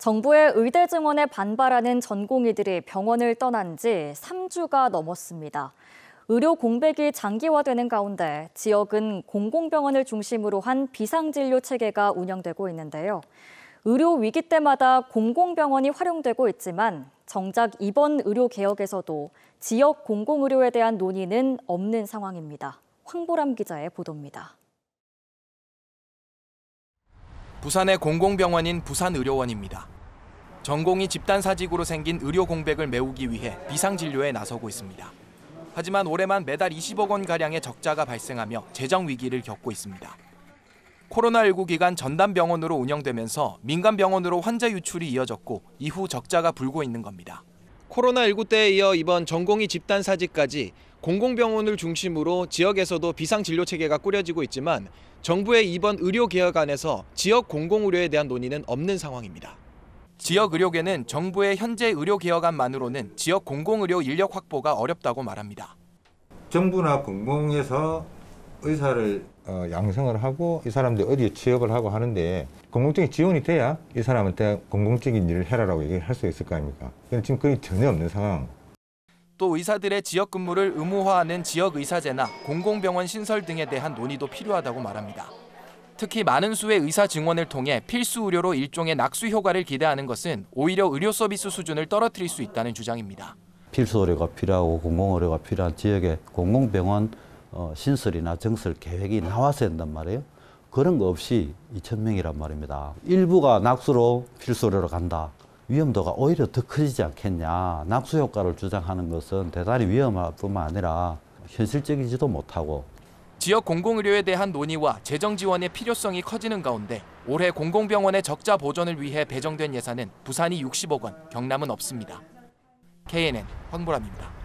정부의 의대 증원에 반발하는 전공의들이 병원을 떠난 지 3주가 넘었습니다. 의료 공백이 장기화되는 가운데 지역은 공공병원을 중심으로 한 비상진료 체계가 운영되고 있는데요. 의료 위기 때마다 공공병원이 활용되고 있지만 정작 이번 의료개혁에서도 지역 공공의료에 대한 논의는 없는 상황입니다. 황보람 기자의 보도입니다. 부산의 공공병원인 부산의료원입니다. 전공이 집단사직으로 생긴 의료 공백을 메우기 위해 비상진료에 나서고 있습니다. 하지만 올해만 매달 20억 원가량의 적자가 발생하며 재정 위기를 겪고 있습니다. 코로나19 기간 전담병원으로 운영되면서 민간병원으로 환자 유출이 이어졌고 이후 적자가 불고 있는 겁니다. 코로나19 때에 이어 이번 전공의 집단사직까지 공공병원을 중심으로 지역에서도 비상진료 체계가 꾸려지고 있지만 정부의 이번 의료개혁안에서 지역 공공의료에 대한 논의는 없는 상황입니다. 지역의료계는 정부의 현재 의료개혁안만으로는 지역 공공의료 인력 확보가 어렵다고 말합니다. 정부나 공공에서 의사를 양성을 하고 이 사람들이 어디에 취업을 하고 하는데 공공적인 지원이 돼야 이 사람한테 공공적인 일을 해라라고 얘기를 할 수 있을 거 아닙니까? 지금 그게 전혀 없는 상황. 또 의사들의 지역 근무를 의무화하는 지역의사제나 공공병원 신설 등에 대한 논의도 필요하다고 말합니다. 특히 많은 수의 의사 증원을 통해 필수 의료로 일종의 낙수 효과를 기대하는 것은 오히려 의료 서비스 수준을 떨어뜨릴 수 있다는 주장입니다. 필수 의료가 필요하고 공공의료가 필요한 지역에 공공병원 신설이나 증설 계획이 나와서 한단 말이에요. 그런 거 없이 2,000명이란 말입니다. 일부가 낙수로 필수 의료로 간다. 위험도가 오히려 더 커지지 않겠냐. 낙수 효과를 주장하는 것은 대단히 위험할 뿐만 아니라 현실적이지도 못하고. 지역 공공의료에 대한 논의와 재정 지원의 필요성이 커지는 가운데 올해 공공병원의 적자 보전을 위해 배정된 예산은 부산이 60억 원, 경남은 없습니다. KNN 황보람입니다.